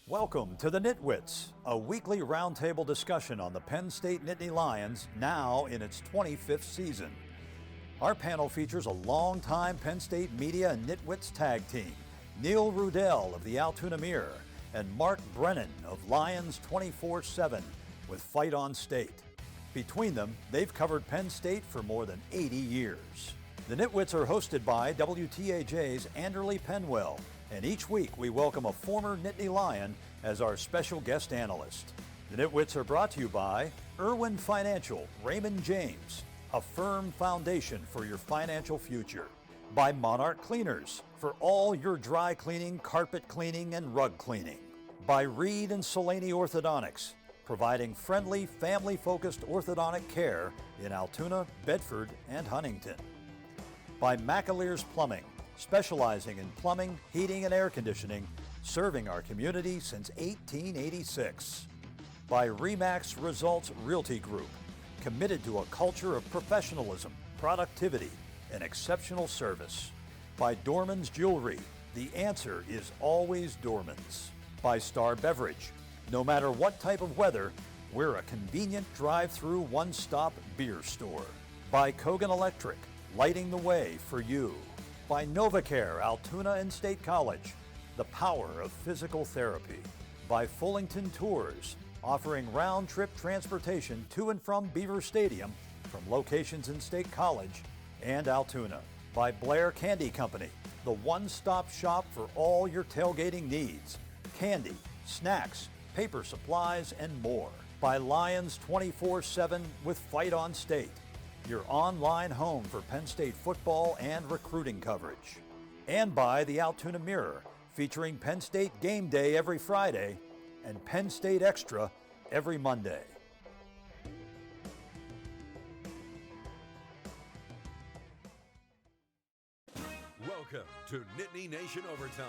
Welcome to the NitWits, a weekly roundtable discussion on the Penn State Nittany Lions, now in its 25th season. Our panel features a longtime Penn State media and NitWits tag team, Neil Rudell of the Altoona Mirror and Mark Brennan of Lions 24/7 with Fight on State. Between them, they've covered Penn State for more than 80 years. The NitWits are hosted by WTAJ's Anderly Penwell, and each week we welcome a former Nittany Lion as our special guest analyst. The NitWits are brought to you by Irwin Financial, Raymond James, a firm foundation for your financial future. By Monarch Cleaners, for all your dry cleaning, carpet cleaning, and rug cleaning. By Reed and Solani Orthodontics, providing friendly, family-focused orthodontic care in Altoona, Bedford, and Huntington. By McAleer's Plumbing, specializing in plumbing, heating, and air conditioning, serving our community since 1886. By Remax Results Realty Group, committed to a culture of professionalism, productivity, and exceptional service. By Dorman's Jewelry, the answer is always Dorman's. By Star Beverage, no matter what type of weather, we're a convenient drive-through one-stop beer store. By Kogan Electric, lighting the way for you. By NovaCare, Altoona and State College, the power of physical therapy. By Fullington Tours, offering round-trip transportation to and from Beaver Stadium from locations in State College and Altoona. By Blair Candy Company, the one-stop shop for all your tailgating needs. Candy, snacks, paper supplies, and more. By Lions 24/7 with Fight on State, your online home for Penn State football and recruiting coverage. And by the Altoona Mirror, featuring Penn State Game Day every Friday and Penn State Extra every Monday. Welcome to Nittany Nation Overtime.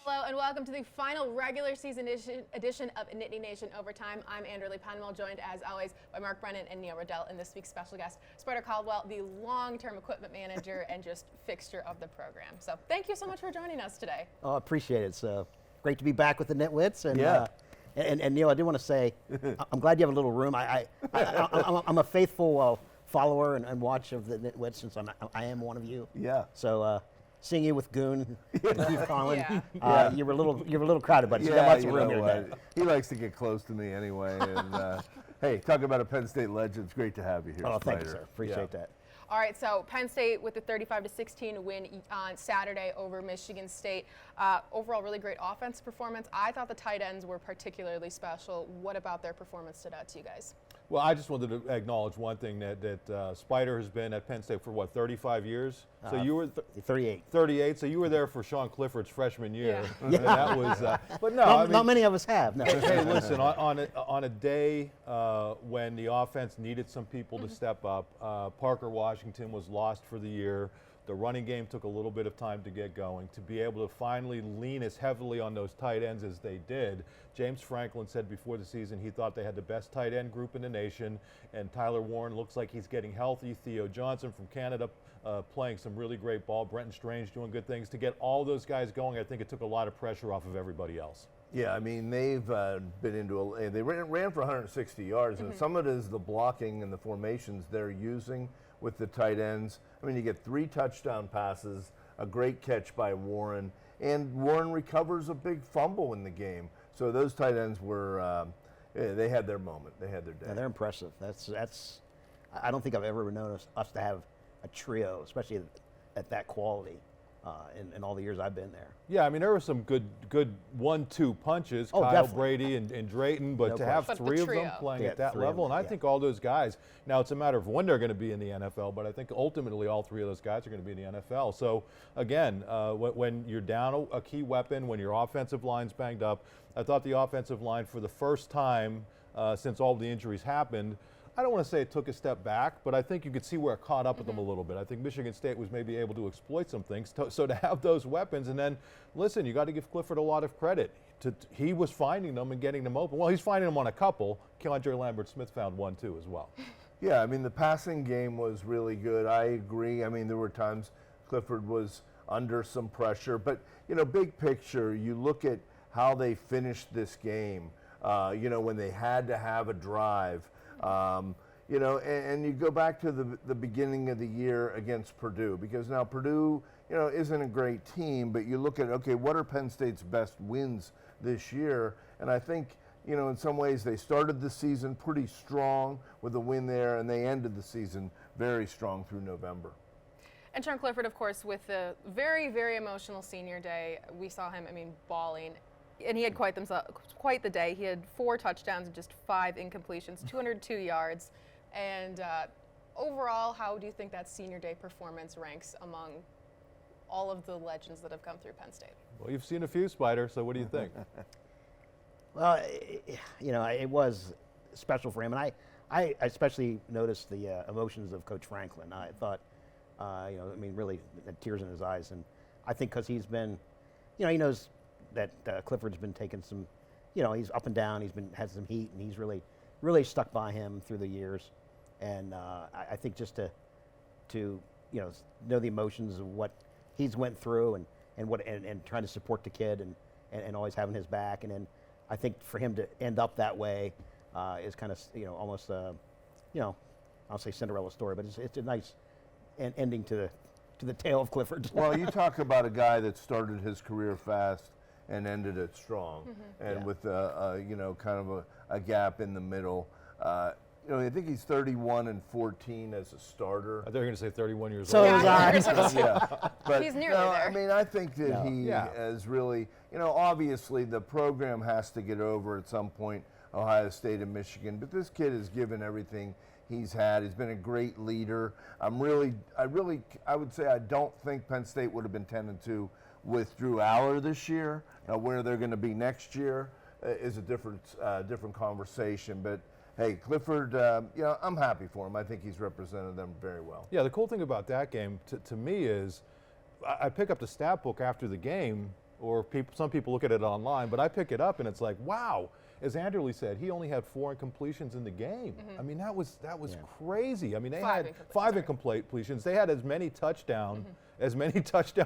Hello and welcome to the final regular season edition of Nittany Nation Overtime. I'm Anderly Penwell, joined as always by Mark Brennan and Neil Riddell, and this week's special guest, Spider Caldwell, the long-term equipment manager and just fixture of the program. So thank you so much for joining us today. Oh, I appreciate it. It's great to be back with the NitWits. And, Yeah. and Neil, I do want to say, I'm glad you have a little room. I'm a faithful follower and watch of the NitWits since I am one of you. Yeah. So seeing you with Goon and Keith Conlon, Yeah. you were a little crowded, but you got lots of room here today. He likes to get close to me anyway. And hey, talk about a Penn State legend. It's great to have you here. Oh, thank you, Spider. sir. Appreciate that. All right, so Penn State with the 35-16 win on Saturday over Michigan State. Overall, really great offense performance. I thought the tight ends were particularly special. What about their performance stood out to you guys? Well, I just wanted to acknowledge one thing, that Spider has been at Penn State for, what, 35 years? So you were 38. 38, so you were there for Sean Clifford's freshman year. Yeah. And that was, but no, Not, I mean, not many of us have. No. hey, listen, on a day when the offense needed some people to step up, Parker Washington was lost for the year. The running game took a little bit of time to get going. To be able to finally lean as heavily on those tight ends as they did, James Franklin said before the season he thought they had the best tight end group in the nation, and Tyler Warren looks like he's getting healthy. Theo Johnson from Canada playing some really great ball. Brenton Strange doing good things. To get all those guys going, I think it took a lot of pressure off of everybody else. Yeah, I mean, they've been into they ran for 160 yards, and some of it is the blocking and the formations they're using with the tight ends. I mean, you get 3 touchdown passes, a great catch by Warren, and Warren recovers a big fumble in the game. So those tight ends were, they had their moment. They had their day. Yeah, they're impressive. That's. I don't think I've ever noticed us to have a trio, especially at that quality, in all the years I've been there. Yeah, I mean, there were some good 1-2 punches, Oh, Kyle definitely. Brady and Drayton, but No to have question. three But of the them trio. playing Yeah, at that 3 of level, them, and I yeah. think all those guys, now it's a matter of when they're going to be in the NFL, but I think ultimately all 3 of those guys are going to be in the NFL. So again, when you're down a key weapon, when your offensive line's banged up, I thought the offensive line for the first time since all the injuries happened, I don't want to say it took a step back, but I think you could see where it caught up with them a little bit. I think Michigan State was maybe able to exploit some things. So to have those weapons, and then, listen, you got to give Clifford a lot of credit. He was finding them and getting them open. Well, he's finding them on a couple. Keandre Lambert-Smith found one, too, as well. Yeah, I mean, the passing game was really good. I agree. I mean, there were times Clifford was under some pressure. But, big picture, you look at how they finished this game, when they had to have a drive, and you go back to the beginning of the year against Purdue, because now Purdue, isn't a great team, but you look at, okay, what are Penn State's best wins this year? And I think, in some ways they started the season pretty strong with a win there, and they ended the season very strong through November. And Sean Clifford, of course, with the very, very emotional senior day, we saw him, bawling. And he had quite the day. He had 4 touchdowns and just 5 incompletions, 202 yards. And overall, how do you think that senior day performance ranks among all of the legends that have come through Penn State? Well, you've seen a few, Spider, so what do you think? Well, it was special for him, and I especially noticed the emotions of Coach Franklin. I thought, really, tears in his eyes, and I think because he's been, he knows that Clifford's been taking some, he's up and down. He's had some heat, and he's really stuck by him through the years, and I think just to know the emotions of what he's went through and trying to support the kid and always having his back, and then I think for him to end up that way is kind of almost I'll say Cinderella story, but it's a nice ending to the tale of Clifford. Well, you talk about a guy that started his career fast and ended it strong, and with kind of a gap in the middle. I think he's 31-14 as a starter. I thought you were going to say 31 years So old. was I. Yeah, but He's nearly there. I think that he has really, obviously the program has to get over at some point Ohio State and Michigan, but this kid has given everything he's had. He's been a great leader. I would say I don't think Penn State would have been 10-2 with Drew Aller this year. Now, where they're going to be next year is a different conversation, but hey, Clifford, I'm happy for him. I think he's represented them very well. Yeah, the cool thing about that game to me is I pick up the stat book after the game, or some people look at it online, but I pick it up and it's like, wow. As Anderley said, he only had 4 incompletions in the game. That was crazy. They had 5 incompletions. They had as many touchdown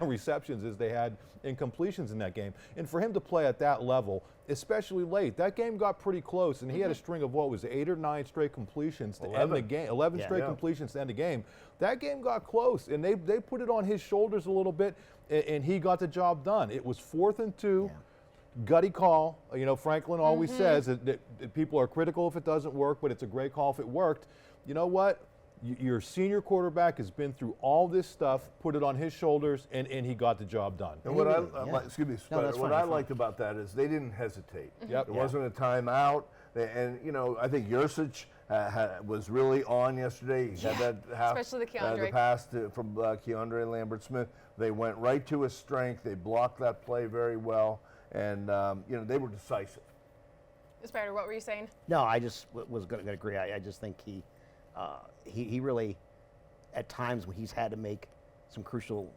receptions as they had incompletions in that game. And for him to play at that level, especially late, that game got pretty close, and he had a string of 8 or 9 straight completions to end the game. 11 straight completions to end the game. That game got close, and they put it on his shoulders a little bit, and he got the job done. It was 4th and 2. Yeah. Gutty call. Franklin always says that people are critical if it doesn't work, but it's a great call if it worked. You know what? Your senior quarterback has been through all this stuff, put it on his shoulders, and he got the job done. And what I liked about that is they didn't hesitate. Yep. There wasn't a timeout. And, I think Yursich was really on yesterday. He had that especially the pass from Keandre Lambert-Smith. They went right to his strength. They blocked that play very well. And, they were decisive. Spider, what were you saying? No, I just was going to agree. I just think he really, at times when he's had to make some crucial,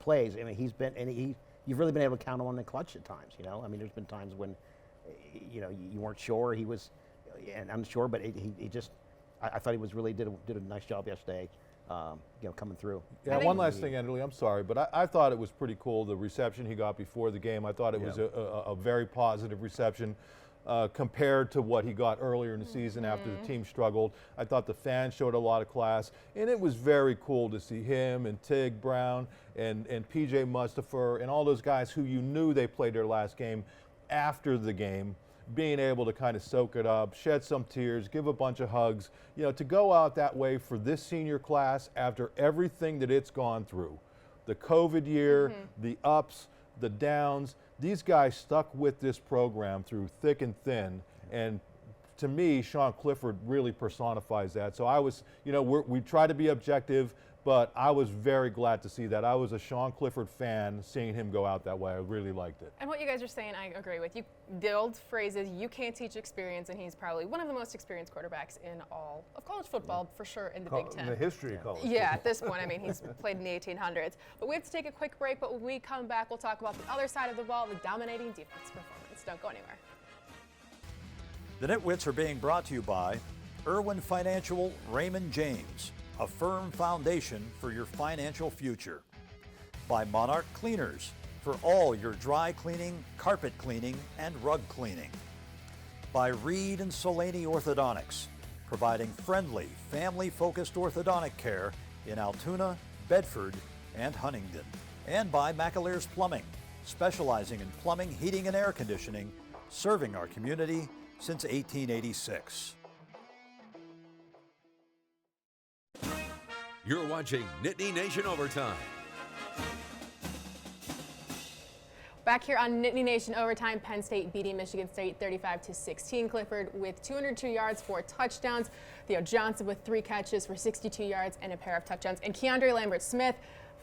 plays, you've really been able to count on him in the clutch at times, there's been times when, you weren't sure he was, and unsure, but he just, I thought he was really did a nice job yesterday. Coming through. Yeah, one last thing, Anderley, I'm sorry, but I thought it was pretty cool, the reception he got before the game. I thought it was a very positive reception compared to what he got earlier in the season after the team struggled. I thought the fans showed a lot of class, and it was very cool to see him and Tig Brown and P.J. Mustafa and all those guys who you knew they played their last game after the game, being able to kind of soak it up, shed some tears, give a bunch of hugs, to go out that way for this senior class after everything that it's gone through. The COVID year, the ups, the downs, these guys stuck with this program through thick and thin. And to me, Sean Clifford really personifies that. So I was, we try to be objective, but I was very glad to see that. I was a Sean Clifford fan, seeing him go out that way. I really liked it. And what you guys are saying, I agree with. The old phrase is you can't teach experience, and he's probably one of the most experienced quarterbers in all of college football, for sure, in the Big Ten. In the history of college football. At this point, he's played in the 1800s. But we have to take a quick break, but when we come back, we'll talk about the other side of the ball, the dominating defense performance. Don't go anywhere. The NitWits are being brought to you by Irwin Financial Raymond James, a firm foundation for your financial future. By Monarch Cleaners for all your dry cleaning, carpet cleaning, and rug cleaning. By Reed and Solani Orthodontics, providing friendly, family-focused orthodontic care in Altoona, Bedford, and Huntingdon. And by McAlear's Plumbing, specializing in plumbing, heating, and air conditioning, serving our community since 1886. You're watching Nittany Nation Overtime. Back here on Nittany Nation Overtime, Penn State beating Michigan State 35-16. Clifford with 202 yards, 4 touchdowns. Theo Johnson with 3 catches for 62 yards and a pair of touchdowns. And Keandre Lambert-Smith,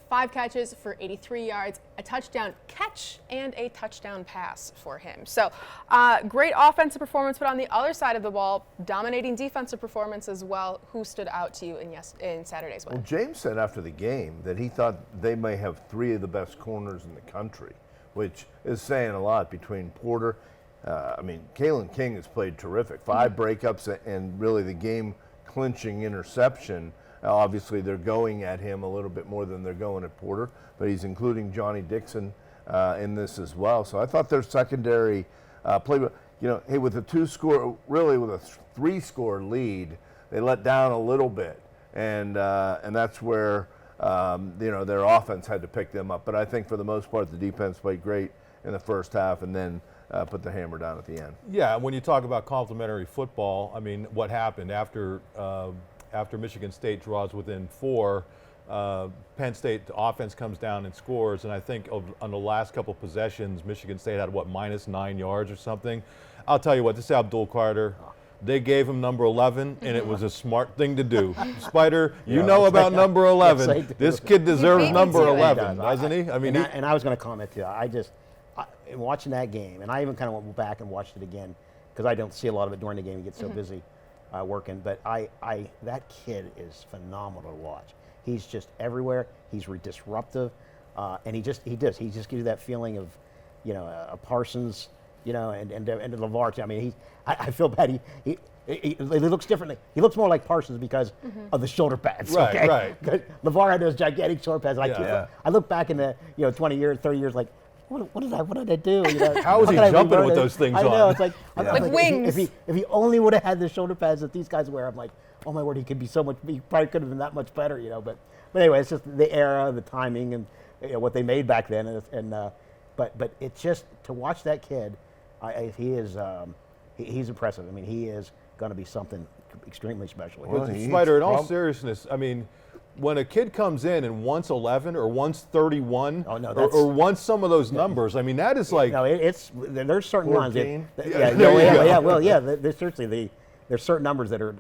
5 catches for 83 yards, a touchdown catch, and a touchdown pass for him. So great offensive performance, but on the other side of the ball, dominating defensive performance as well. Who stood out to you in Saturday's win? Well, James said after the game that he thought they may have 3 of the best corners in the country, which is saying a lot between Porter. Kalen King has played terrific. 5 breakups and really the game-clinching interception. Obviously, they're going at him a little bit more than they're going at Porter, but he's including Johnny Dixon in this as well. So I thought their secondary play, with a 3-score lead, they let down a little bit, and that's where their offense had to pick them up. But I think for the most part, the defense played great in the first half, and then put the hammer down at the end. Yeah, when you talk about complementary football, what happened after Michigan State draws within 4, Penn State offense comes down and scores, and I think on the last couple possessions, Michigan State had minus 9 yards or something. I'll tell you what, this is Abdul Carter. They gave him number 11, and it was a smart thing to do. Spider, you know about number 11. Yes, this kid deserves number 11, doesn't he? And I was going to comment too. In watching that game, and I even kind of went back and watched it again because I don't see a lot of it during the game. He gets so busy working. But that kid is phenomenal to watch. He's just everywhere. He's disruptive, and he just gives you that feeling of, a Parsons, and LeVar. I feel bad. He looks differently. He looks more like Parsons because of the shoulder pads. Right, okay? right. LeVar had those gigantic shoulder pads. I look back in the 20 years, 30 years, like, what did I do? How was he jumping with those things on? I know, it's like, like wings. If he only would have had the shoulder pads that these guys wear, I'm like, oh my word, he probably could have been that much better, But anyway, it's just the era, the timing, and what they made back then, but it's just to watch that kid. He's impressive. He is going to be something extremely special. Spider, in all seriousness, when a kid comes in and wants 11 or wants 31 or wants some of those numbers, that is like... No, there's certain 14. ones. There's certain numbers that are...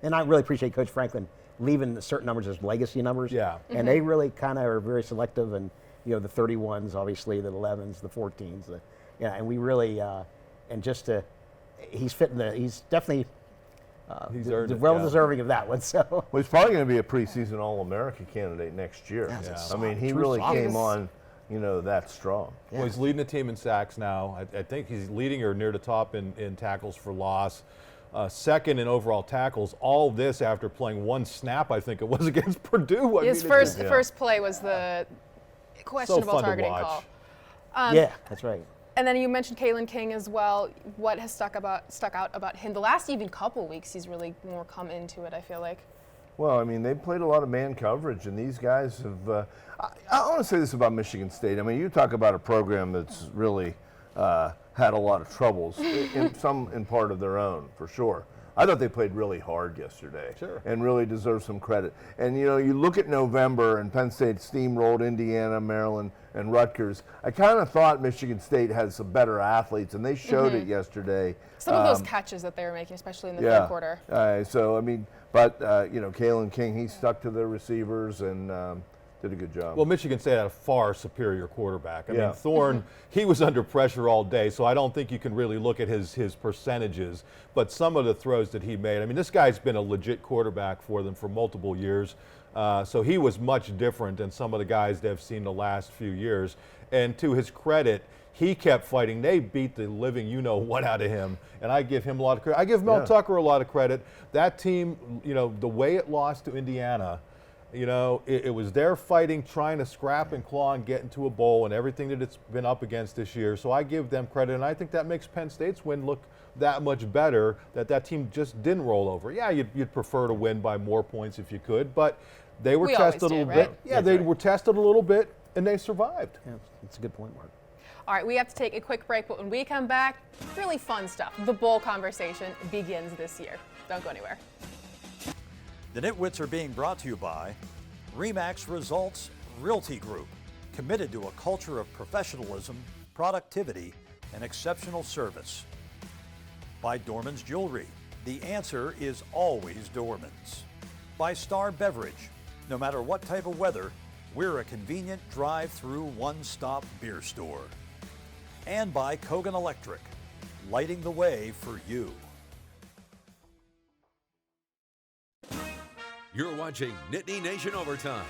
And I really appreciate Coach Franklin leaving certain numbers as legacy numbers. Yeah. And they really kind of are very selective, and, the 31s, obviously, the 11s, the 14s. And we really... he's definitely... he's deserving of that one. So well, he's probably going to be a preseason All-America candidate next year. He really came on, that strong. Well, he's leading the team in sacks now. I think he's leading or near the top in tackles for loss. Second in overall tackles. All this after playing 1 snap, I think it was, against Purdue. His first play was the questionable targeting call. That's right. And then you mentioned Kalen King as well. What has stuck out about him? The last even couple weeks, he's really more come into it, I feel like. Well, they've played a lot of man coverage, and these guys have I want to say this about Michigan State. You talk about a program that's really had a lot of troubles, in part of their own, for sure. I thought they played really hard yesterday, and really deserve some credit. And you look at November, and Penn State steamrolled Indiana, Maryland, and Rutgers. I kind of thought Michigan State had some better athletes, and they showed it yesterday. Some of those catches that they were making, especially in the third quarter. Kalen King, he stuck to their receivers and did a good job. Well, Michigan State had a far superior quarterback. Thorne, he was under pressure all day, so I don't think you can really look at his percentages. But some of the throws that he made, this guy's been a legit quarterback for them for multiple years. So he was much different than some of the guys they've seen the last few years. And to his credit, he kept fighting. They beat the living you-know-what out of him, and I give him a lot of credit. I give Mel Tucker a lot of credit. That team, the way it lost to Indiana, You know, it was their fighting, trying to scrap and claw and get into a bowl and everything that it's been up against this year. So I give them credit, and I think that makes Penn State's win look that much better, that team just didn't roll over. Yeah, you'd prefer to win by more points if you could, but they were tested a little bit. Yeah, they were tested a little bit, and they survived. Yeah, that's a good point, Mark. All right, we have to take a quick break, but when we come back, really fun stuff. The bowl conversation begins this year. Don't go anywhere. The NitWits are being brought to you by RE/MAX Results Realty Group, committed to a culture of professionalism, productivity, and exceptional service. By Dorman's Jewelry, the answer is always Dorman's. By Star Beverage, no matter what type of weather, we're a convenient drive-through one-stop beer store. And by Kogan Electric, lighting the way for you. You're watching Nittany Nation Overtime.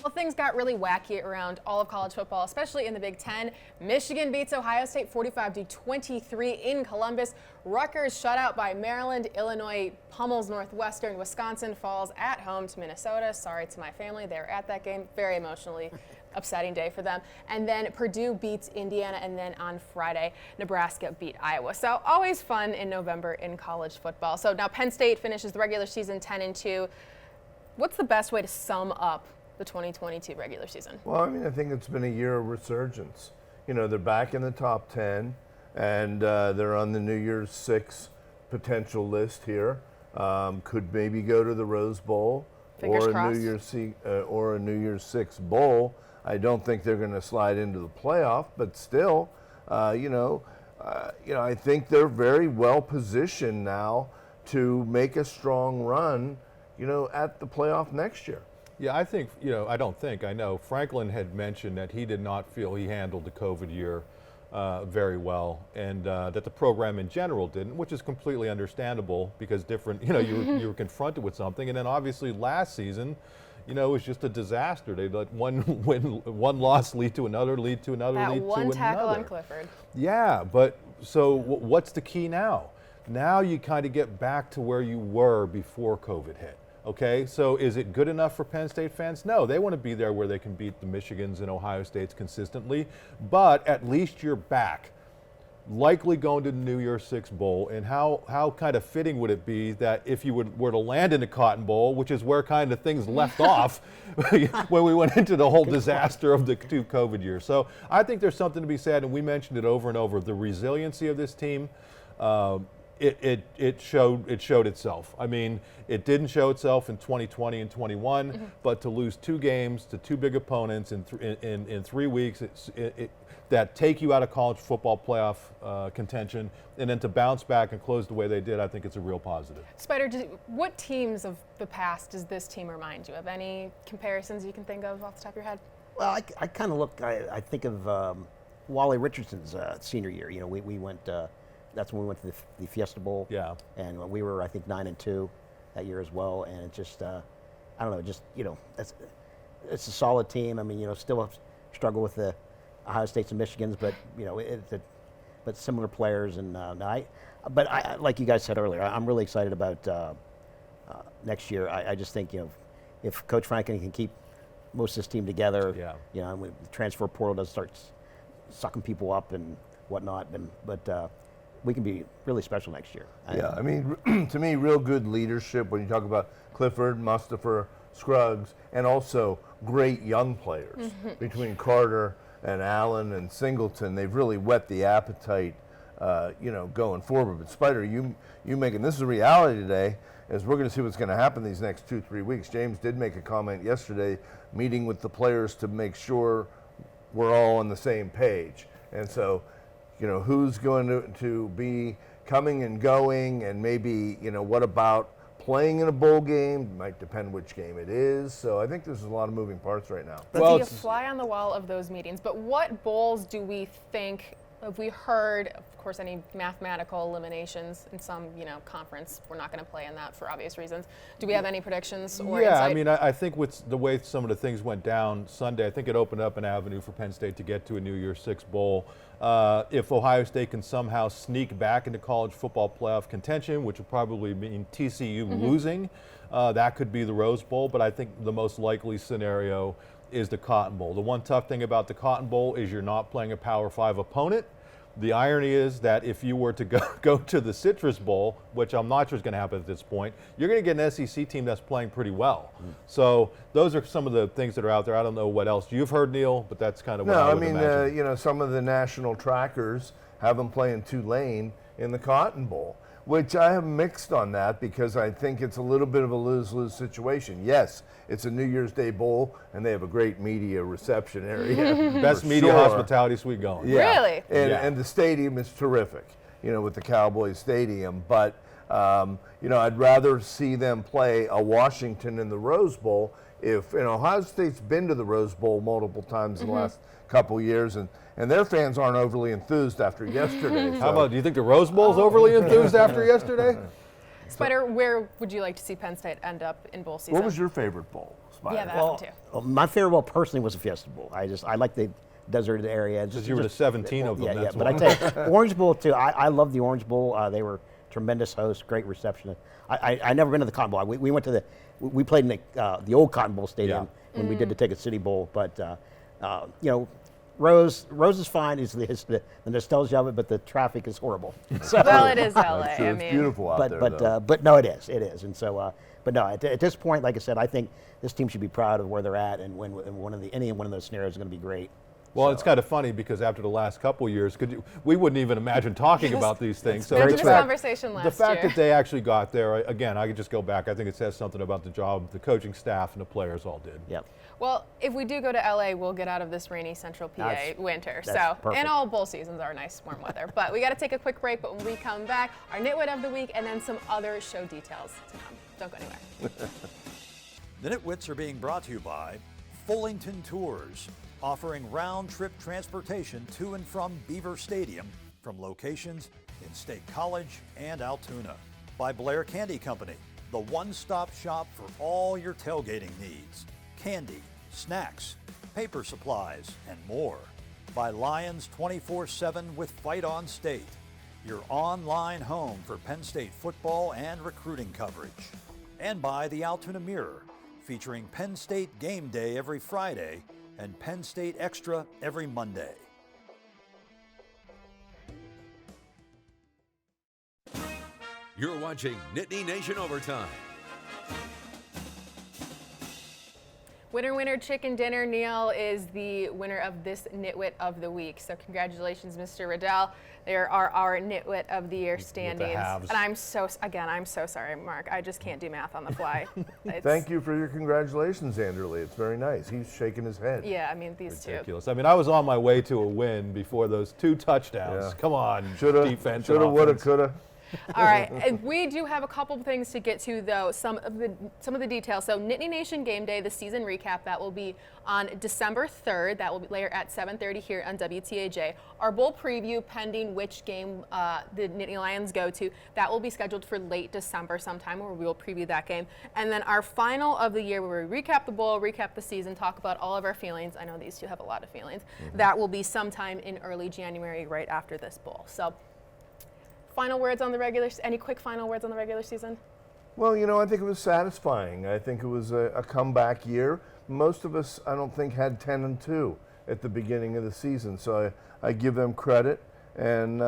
Well, things got really wacky around all of college football, especially in the Big Ten. Michigan beats Ohio State 45-23 in Columbus. Rutgers shut out by Maryland. Illinois pummels Northwestern. Wisconsin falls at home to Minnesota. Sorry to my family. They were at that game. Very emotionally upsetting day for them. And then Purdue beats Indiana. And then on Friday, Nebraska beat Iowa. So always fun in November in college football. So now Penn State finishes the regular season 10-2. What's the best way to sum up the 2022 regular season? Well, I mean, I think it's been a year of resurgence. You know, they're back in the top 10, and they're on the New Year's 6 potential list here. Could maybe go to the Rose Bowl Fingers or crossed. a New Year's 6 bowl. I don't think they're going to slide into the playoff, but still, I think they're very well positioned now to make a strong run, at the playoff next year. Yeah, I know Franklin had mentioned that he did not feel he handled the COVID year very well, and that the program in general didn't, which is completely understandable because you were confronted with something. And then obviously last season, it was just a disaster. They let one loss lead to another, lead to another, That lead to one another. tackle on Clifford. Yeah, but so what's the key now? Now you kind of get back to where you were before COVID hit. Okay, so is it good enough for Penn State fans? No, they want to be there where they can beat the Michigans and Ohio States consistently, but at least you're back. Likely going to the New Year's 6 Bowl, and how kind of fitting would it be that if you were to land in the Cotton Bowl, which is where kind of things left off when we went into the whole disaster of the 2 COVID years. So I think there's something to be said, and we mentioned it over and over, the resiliency of this team. It showed itself. I mean, it didn't show itself in 2020 and 21, but to lose 2 games to 2 big opponents in 3 weeks, that take you out of college football playoff contention, and then to bounce back and close the way they did, I think it's a real positive. Spider, what teams of the past does this team remind you of? Any comparisons you can think of off the top of your head? Well, I kind of look. I think of Wally Richardson's senior year. We went. That's when we went to the Fiesta Bowl. Yeah. And we were, I think, 9-2 that year as well. And it just, I don't know, it's a solid team. I mean, still struggle with the Ohio States and Michigans, but but similar players. And but like you guys said earlier, I'm really excited about next year. I just think if Coach Franklin can keep most of this team together, and the transfer portal does start sucking people up and whatnot, but we can be really special next year. Yeah, I mean, to me, real good leadership when you talk about Clifford, Mustapher, Scruggs, and also great young players between Carter and Allen and Singleton. They've really whet the appetite, going forward. But Spider, you making this is a reality today, as we're going to see what's going to happen these next 2-3 weeks. James did make a comment yesterday, meeting with the players to make sure we're all on the same page, and so. Who's going to be coming and going, and maybe, what about playing in a bowl game? Might depend which game it is. So I think there's a lot of moving parts right now. Well, be a fly on the wall of those meetings. But what bowls do we think, have we heard, of course, any mathematical eliminations in some, conference. We're not going to play in that for obvious reasons. Do we have any predictions or Yeah, insight? I mean, I think with the way some of the things went down Sunday, I think it opened up an avenue for Penn State to get to a New Year's Six bowl. If Ohio State can somehow sneak back into college football playoff contention, which would probably mean TCU losing, that could be the Rose Bowl. But I think the most likely scenario is the Cotton Bowl. The one tough thing about the Cotton Bowl is you're not playing a Power 5 opponent. The irony is that if you were to go to the Citrus Bowl, which I'm not sure is going to happen at this point, you're going to get an SEC team that's playing pretty well. So those are some of the things that are out there. I don't know what else you've heard, Neil, but that's kind of what I would imagine. Some of the national trackers have them playing Tulane in the Cotton Bowl, which I have mixed on that because I think it's a little bit of a lose-lose situation. Yes, it's a New Year's Day bowl, and they have a great media reception area. Best media hospitality suite going. Yeah. Really? And the stadium is terrific, with the Cowboys Stadium. But, I'd rather see them play a Washington in the Rose Bowl. If Ohio State's been to the Rose Bowl multiple times in the last couple years, and their fans aren't overly enthused after yesterday. How about, do you think the Rose Bowl's overly enthused after yesterday? Spider, where would you like to see Penn State end up in bowl season? What was your favorite bowl, Spider? Yeah, that one too. Well, my favorite bowl personally was the Fiesta Bowl. I like the deserted area. Because you were to 17 of them. Yeah, that's but I tell you, Orange Bowl too. I love the Orange Bowl. They were tremendous hosts, great reception. I never been to the Cotton Bowl. We went to we played in the old Cotton Bowl stadium when we did the Ticket City Bowl. But Rose is fine. It's the nostalgia of it, but the traffic is horrible. So, Well, it is LA. I'm sure it's beautiful out there, though. but no, it is. And so, but no, at this point, like I said, I think this team should be proud of where they're at, and any one of those scenarios is going to be great. Well, it's kind of funny because after the last couple of years, we wouldn't even imagine talking about these things. So this conversation last year. The fact year. that they actually got there, again, I could just go back. I think it says something about the job the coaching staff and the players all did. Yep. Well, if we do go to LA, we'll get out of this rainy Central PA winter. So, perfect. and all bowl seasons are nice warm weather. But we got to take a quick break. But when we come back, our Nitwit of the week and then some other show details to come. Don't go anywhere. The Nitwits are being brought to you by Fullington Tours, offering round-trip transportation to and from Beaver Stadium from locations in State College and Altoona. By Blair Candy Company, the one-stop shop for all your tailgating needs. Candy, snacks, paper supplies, and more. By Lions 24/7 with Fight on State, your online home for Penn State football and recruiting coverage. And by the Altoona Mirror, featuring Penn State Game Day every Friday and Penn State Extra every Monday. You're watching Nittany Nation Overtime. Winner, winner, chicken dinner. Neil is the winner of this Nitwit of the Week. So congratulations, Mr. Riddell. There are our Nitwit of the Year standings. And I'm so sorry, Mark. I just can't do math on the fly. Thank you for your congratulations, Anderley. It's very nice. He's shaking his head. Yeah, I mean, these Ridiculous. I mean, I was on my way to a win before those 2 touchdowns. Yeah. Come on, defense. Shoulda, woulda, coulda. All right, and we do have a couple of things to get to, though. Some of the details. So, Nittany Nation Game Day, the season recap, that will be on December 3rd. That will be later at 7:30 here on WTAJ. Our bowl preview, pending which game the Nittany Lions go to, that will be scheduled for late December sometime, where we will preview that game. And then our final of the year, where we recap the bowl, recap the season, talk about all of our feelings. I know these two have a lot of feelings. That will be sometime in early January, right after this bowl. So. Final words on the any quick final words on the regular season? Well, I think it was satisfying. I think it was a comeback year. Most of us, I don't think, had 10-2 at the beginning of the season, so I give them credit. And,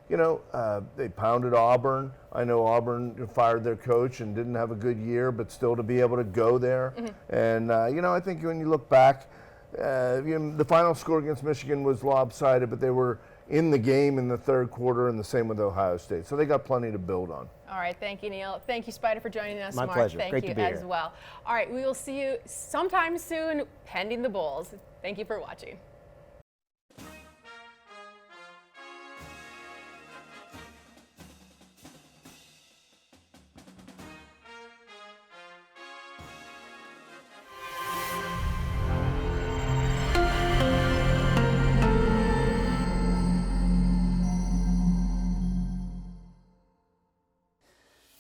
they pounded Auburn. I know Auburn fired their coach and didn't have a good year, but still to be able to go there. And, I think when you look back, the final score against Michigan was lopsided, but they were in the game in the third quarter, and the same with Ohio State. So they got plenty to build on. All right, thank you, Neil. Thank you, Spider, for joining us. My Mark, pleasure. thank Great you to be as here. well. All right, we will see you sometime soon, pending the bowls. Thank you for watching.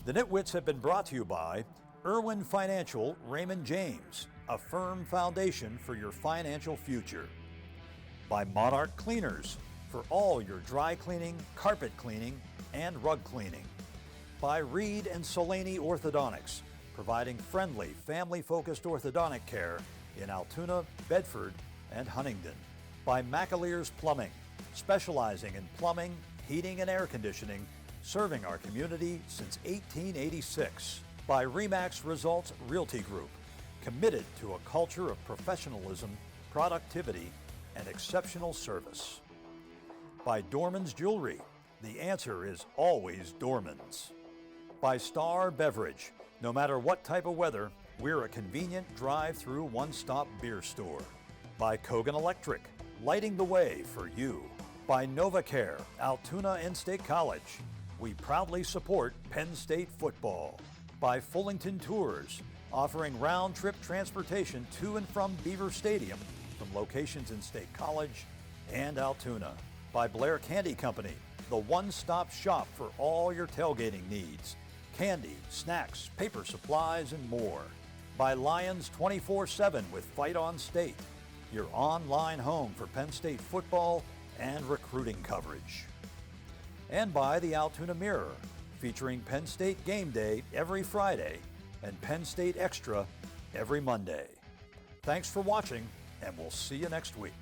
The NitWits have been brought to you by Irwin Financial Raymond James, a firm foundation for your financial future. By Monarch Cleaners, for all your dry cleaning, carpet cleaning, and rug cleaning. By Reed and Solani Orthodontics, providing friendly, family-focused orthodontic care in Altoona, Bedford, and Huntingdon. By McAleer's Plumbing, specializing in plumbing, heating, and air conditioning, serving our community since 1886. By RE/MAX Results Realty Group, committed to a culture of professionalism, productivity, and exceptional service. By Dorman's Jewelry, the answer is always Dorman's. By Star Beverage, no matter what type of weather, we're a convenient drive-through one-stop beer store. By Kogan Electric, lighting the way for you. By NovaCare, Altoona and State College, we proudly support Penn State football. By Fullington Tours, offering round-trip transportation to and from Beaver Stadium from locations in State College and Altoona. By Blair Candy Company, the one-stop shop for all your tailgating needs. Candy, snacks, paper supplies, and more. By Lions 24/7 with Fight on State, your online home for Penn State football and recruiting coverage. And by the Altoona Mirror, featuring Penn State Game Day every Friday and Penn State Extra every Monday. Thanks for watching, and we'll see you next week.